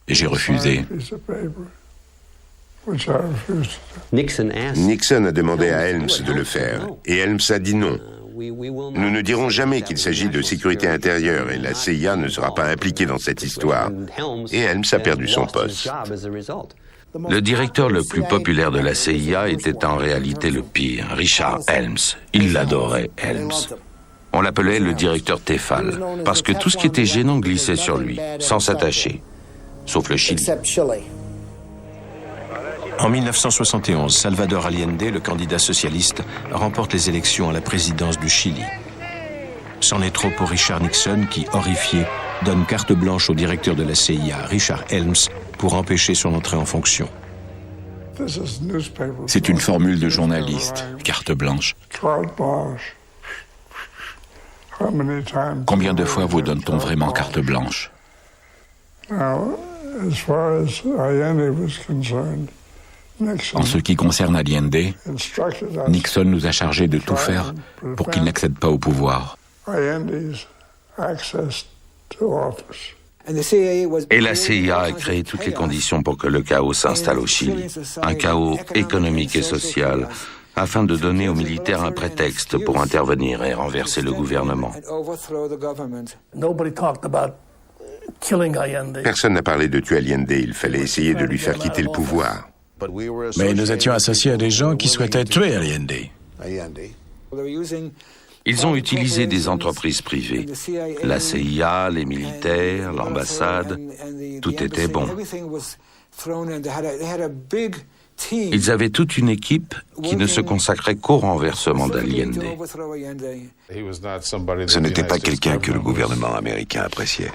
Et j'ai refusé. Nixon a demandé à Helms de le faire, et Helms a dit non. Nous ne dirons jamais qu'il s'agit de sécurité intérieure, et la CIA ne sera pas impliquée dans cette histoire. Et Helms a perdu son poste. Le directeur le plus populaire de la CIA était en réalité le pire, Richard Helms. Il l'adorait, Helms. On l'appelait le directeur Tefal, parce que tout ce qui était gênant glissait sur lui, sans s'attacher, sauf le Chili. En 1971, Salvador Allende, le candidat socialiste, remporte les élections à la présidence du Chili. C'en est trop pour Richard Nixon qui, horrifié, donne carte blanche au directeur de la CIA, Richard Helms, pour empêcher son entrée en fonction. C'est une formule de journaliste, carte blanche. Combien de fois vous donne-t-on vraiment carte blanche? En ce qui concerne Allende, Nixon nous a chargés de tout faire pour qu'il n'accède pas au pouvoir. Et la CIA a créé toutes les conditions pour que le chaos s'installe au Chili. Un chaos économique et social, afin de donner aux militaires un prétexte pour intervenir et renverser le gouvernement. Personne n'a parlé de tuer Allende, il fallait essayer de lui faire quitter le pouvoir. Mais nous étions associés à des gens qui souhaitaient tuer Allende. Ils ont utilisé des entreprises privées. La CIA, les militaires, l'ambassade, tout était bon. Ils avaient toute une équipe qui ne se consacrait qu'au renversement d'Allende. Ce n'était pas quelqu'un que le gouvernement américain appréciait.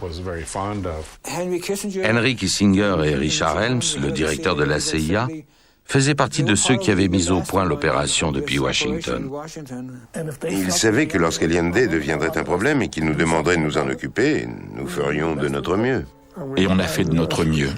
Henry Kissinger et Richard Helms, le directeur de la CIA, faisaient partie de ceux qui avaient mis au point l'opération depuis Washington. Ils savaient que lorsqu'Allende deviendrait un problème et qu'il nous demanderait de nous en occuper, nous ferions de notre mieux. Et on a fait de notre mieux.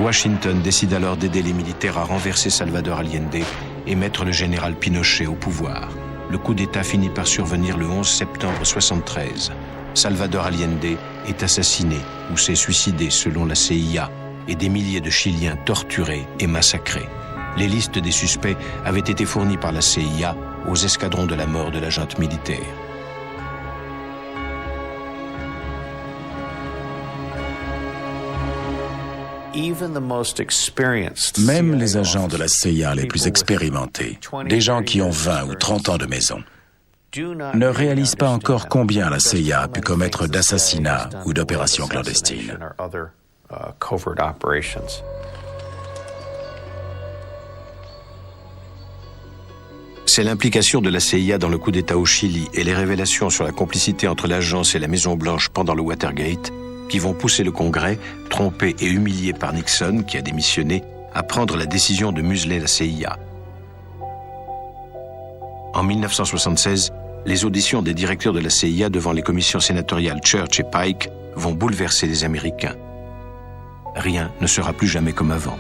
Washington décide alors d'aider les militaires à renverser Salvador Allende et mettre le général Pinochet au pouvoir. Le coup d'État finit par survenir le 11 septembre 1973. Salvador Allende est assassiné ou s'est suicidé selon la CIA et des milliers de Chiliens torturés et massacrés. Les listes des suspects avaient été fournies par la CIA aux escadrons de la mort de la junte militaire. Même les agents de la CIA les plus expérimentés, des gens qui ont 20 ou 30 ans de maison, ne réalisent pas encore combien la CIA a pu commettre d'assassinats ou d'opérations clandestines. C'est l'implication de la CIA dans le coup d'État au Chili et les révélations sur la complicité entre l'agence et la Maison-Blanche pendant le Watergate qui vont pousser le Congrès, trompé et humilié par Nixon, qui a démissionné, à prendre la décision de museler la CIA. En 1976, les auditions des directeurs de la CIA devant les commissions sénatoriales Church et Pike vont bouleverser les Américains. Rien ne sera plus jamais comme avant.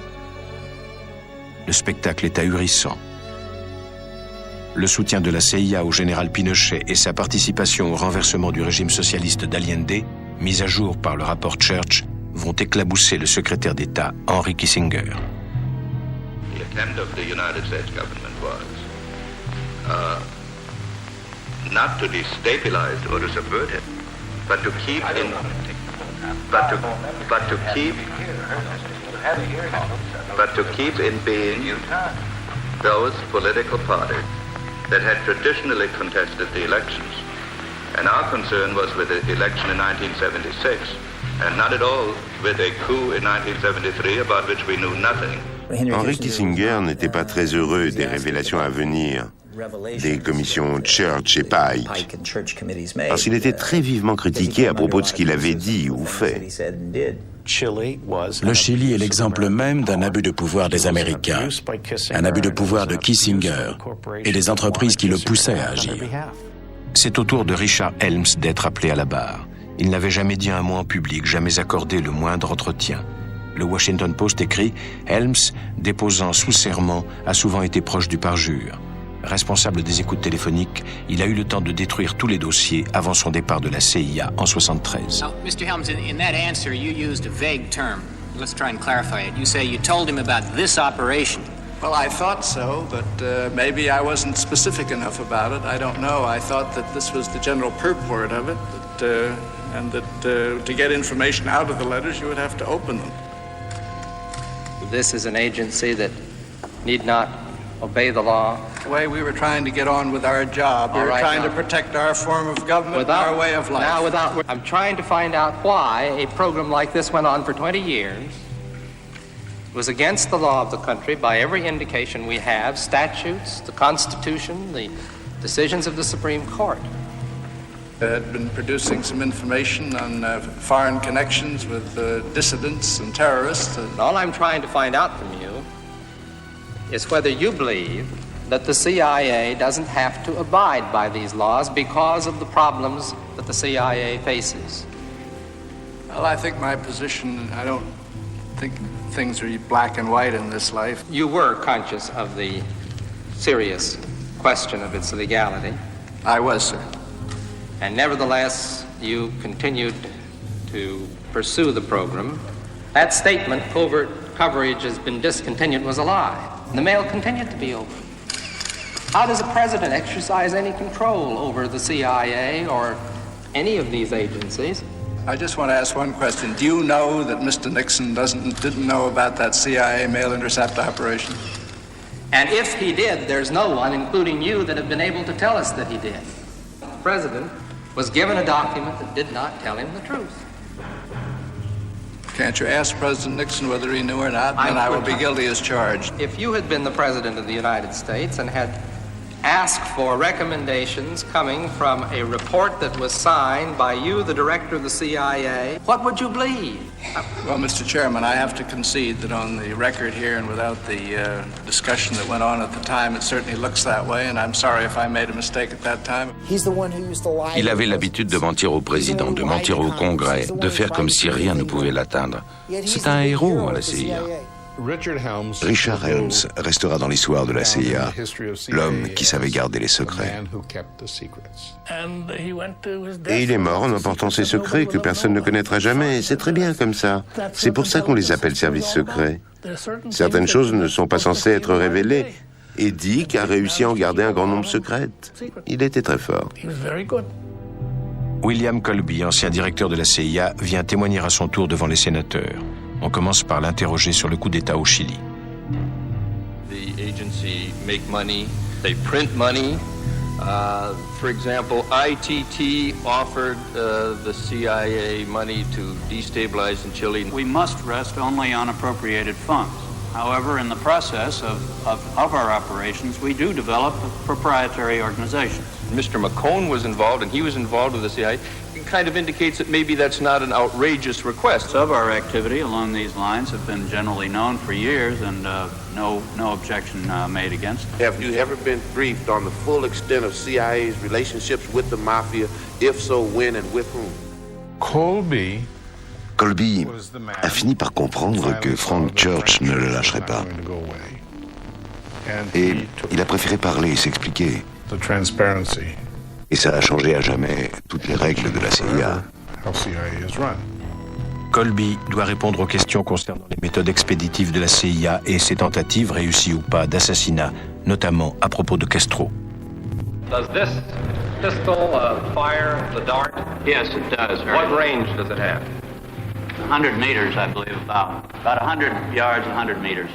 Le spectacle est ahurissant. Le soutien de la CIA au général Pinochet et sa participation au renversement du régime socialiste d'Allende, mis à jour par le rapport Church, vont éclabousser le secrétaire d'État Henry Kissinger. The attempt of the United States government was not to destabilize or to subvert it, but to keep in, but to keep in being those political parties that had traditionally contested the elections. And our concern was with the election in 1976, and not at all with a coup in 1973 about which we knew nothing. Henry Kissinger n'était pas très heureux des révélations à venir des commissions Church et Pike, parce qu'il était très vivement critiqué à propos de ce qu'il avait dit ou fait. Le Chili est l'exemple même d'un abus de pouvoir des Américains, un abus de pouvoir de Kissinger et des entreprises qui le poussaient à agir. C'est au tour de Richard Helms d'être appelé à la barre. Il n'avait jamais dit un mot en public, jamais accordé le moindre entretien. Le Washington Post écrit « Helms, déposant sous serment, a souvent été proche du parjure. Responsable des écoutes téléphoniques, il a eu le temps de détruire tous les dossiers avant son départ de la CIA en 1973. Now, Mr. Helms, in that answer, you used a vague term. Let's try and clarify it. You say you told him about this operation. Well, I thought so, but maybe I wasn't specific enough about it. I don't know. I thought that this was the general purport of it, and that to get information out of the letters, you would have to open them. This is an agency that need not obey the law. The way we were trying to get on with our job, we were trying to protect our form of government and our way of life. Now, I'm trying to find out why a program like this went on for 20 years. It was against the law of the country by every indication we have, statutes, the Constitution, the decisions of the Supreme Court. Had been producing some information on foreign connections with dissidents and terrorists. And all I'm trying to find out from you is whether you believe that the CIA doesn't have to abide by these laws because of the problems that the CIA faces. Well, I think my position, I don't think things are black and white in this life. You were conscious of the serious question of its legality. I was, sir. And nevertheless, you continued to pursue the program. That statement, covert coverage has been discontinued, was a lie. The mail continued to be open. How does a president exercise any control over the CIA or any of these agencies? I just want to ask one question. Do you know that Mr. Nixon didn't know about that CIA mail intercept operation? And if he did, there's no one, including you, that have been able to tell us that he did. The president was given a document that did not tell him the truth. Can't you ask President Nixon whether he knew or not? And I will be guilty as charged. If you had been the President of the United States and had asked for recommendations coming from a report that was signed by you, the Director of the CIA, what would you believe? Well, Mr. Chairman, I have to concede that on the record here and without the discussion that went on at the time, it certainly looks that way, and I'm sorry if I made a mistake at that time. Il avait l'habitude de mentir au président, de mentir au Congrès, de faire comme si rien ne pouvait l'atteindre. C'est un héros à la CIA. Richard Helms restera dans l'histoire de la CIA, l'homme qui savait garder les secrets. Et il est mort en emportant ses secrets que personne ne connaîtra jamais. C'est très bien comme ça. C'est pour ça qu'on les appelle services secrets. Certaines choses ne sont pas censées être révélées. Et Dick a réussi à en garder un grand nombre secrètes. Il était très fort. William Colby, ancien directeur de la CIA, vient témoigner à son tour devant les sénateurs. On commence par l'interroger sur le coup d'État au Chili. The agency make money, they print money. For example, ITT offered the CIA money to destabilize in Chile. We must rest only on appropriated funds. However, in the process of our operations, we do develop proprietary organizations. Mr. McCone was involved, and he was involved with the CIA. It kind of indicates that maybe that's not an outrageous request. Some of our activity along these lines have been generally known for years, and no objection made against it. Have you ever been briefed on the full extent of CIA's relationships with the mafia? If so, when and with whom? Colby a fini par comprendre que Frank Church ne le lâcherait pas. Et il a préféré parler et s'expliquer. Et ça a changé à jamais toutes les règles de la CIA. Colby doit répondre aux questions concernant les méthodes expéditives de la CIA et ses tentatives, réussies ou pas, d'assassinat, notamment à propos de Castro. Does this pistol fire the dart? Yes, it does. What range does it have? 100 meters, I believe, about 100 yards, 100 meters.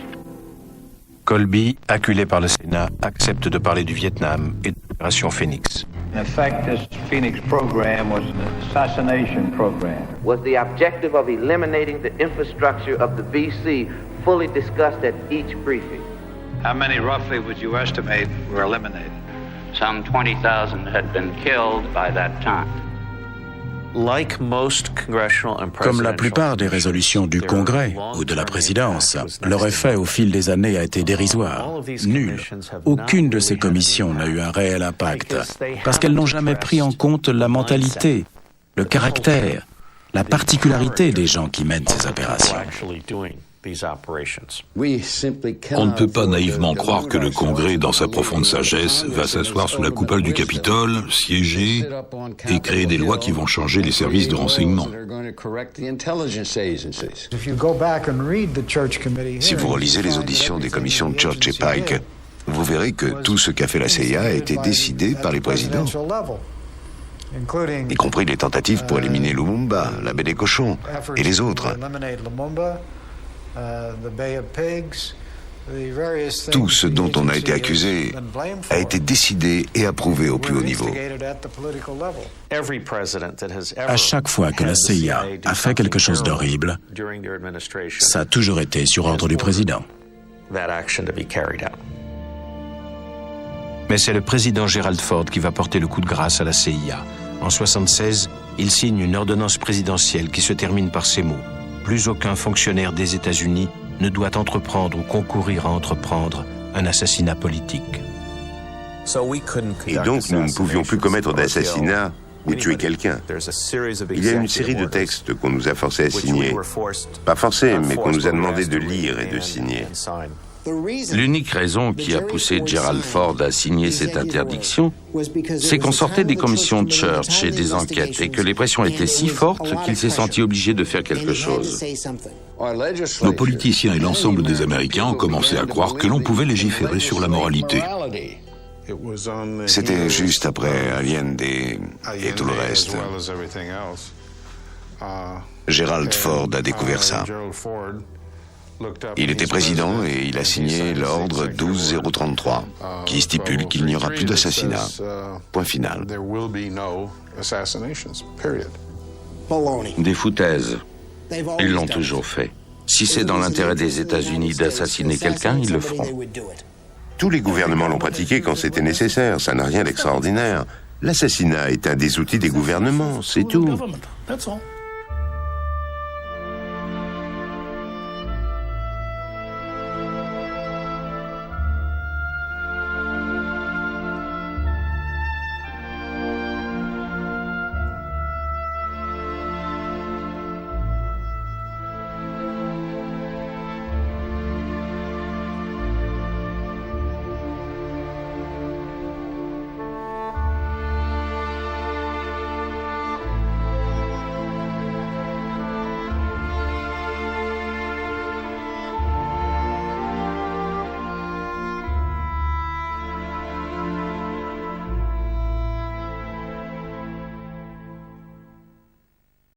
Colby, acculé par le Sénat, accepte de parler du Vietnam et de l'opération Phoenix. In effect, this Phoenix program was an assassination program. Was the objective of eliminating the infrastructure of the VC fully discussed at each briefing? How many roughly would you estimate were eliminated? Some 20,000 had been killed by that time. Comme la plupart des résolutions du Congrès ou de la présidence, leur effet au fil des années a été dérisoire. Nul. Aucune de ces commissions n'a eu un réel impact, parce qu'elles n'ont jamais pris en compte la mentalité, le caractère, la particularité des gens qui mènent ces opérations. On ne peut pas naïvement croire que le Congrès, dans sa profonde sagesse, va s'asseoir sous la coupole du Capitole, siéger et créer des lois qui vont changer les services de renseignement. Si vous relisez les auditions des commissions de Church et Pike, vous verrez que tout ce qu'a fait la CIA a été décidé par les présidents, y compris les tentatives pour éliminer Lumumba, la baie des cochons et les autres. Tout ce dont on a été accusé a été décidé et approuvé au plus haut niveau. À chaque fois que la CIA a fait quelque chose d'horrible, ça a toujours été sur ordre du président. Mais c'est le président Gerald Ford qui va porter le coup de grâce à la CIA. En 1976, il signe une ordonnance présidentielle qui se termine par ces mots. Plus aucun fonctionnaire des États-Unis ne doit entreprendre ou concourir à entreprendre un assassinat politique. Et donc, nous ne pouvions plus commettre d'assassinat ou tuer quelqu'un. Il y a une série de textes qu'on nous a forcés à signer. Pas forcés, mais qu'on nous a demandé de lire et de signer. L'unique raison qui a poussé Gerald Ford à signer cette interdiction, c'est qu'on sortait des commissions de Church et des enquêtes et que les pressions étaient si fortes qu'il s'est senti obligé de faire quelque chose. Nos politiciens et l'ensemble des Américains ont commencé à croire que l'on pouvait légiférer sur la moralité. C'était juste après Allende et tout le reste. Gerald Ford a découvert ça. Il était président et il a signé l'ordre 12033, qui stipule qu'il n'y aura plus d'assassinat. Point final. Des foutaises. Ils l'ont toujours fait. Si c'est dans l'intérêt des États-Unis d'assassiner quelqu'un, ils le feront. Tous les gouvernements l'ont pratiqué quand c'était nécessaire, ça n'a rien d'extraordinaire. L'assassinat est un des outils des gouvernements, c'est tout.